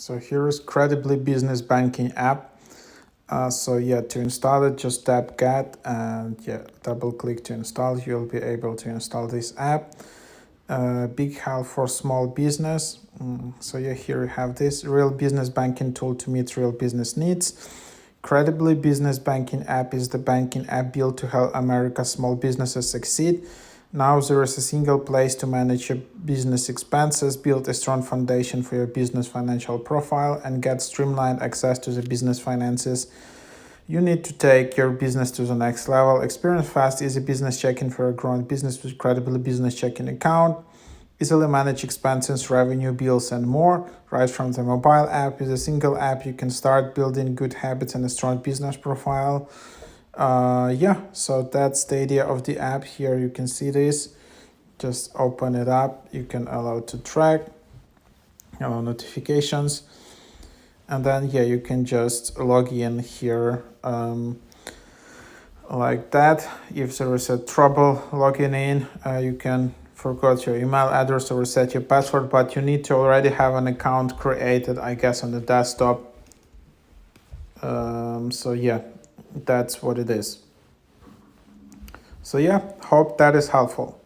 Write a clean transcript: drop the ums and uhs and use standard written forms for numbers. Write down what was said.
So here is Credibly Business Banking app. So yeah, to install it, just tap get and yeah, double click to install. You'll be able to install this app. Big help for small business. So yeah, here you have this real business banking tool to meet real business needs. Credibly Business Banking app is the banking app built to help America's small businesses succeed. Now there is a single place to manage your business expenses, build a strong foundation for your business financial profile, and get streamlined access to the business finances you need to take your business to the next level. Experience fast, easy business checking for a growing business with Credibly Business Checking account. Easily manage expenses, revenue, bills, and more. Right from the mobile app, with a single app, you can start building good habits and a strong business profile. Yeah, so that's the idea of the app. Here you can see this. Just open it up. You can allow to track, allow notifications, and then yeah, you can just log in here like that. If there is a trouble logging in, you can forget your email address or reset your password, but you need to already have an account created, I guess, on the desktop. So yeah, that's what it is. So yeah, hope that is helpful.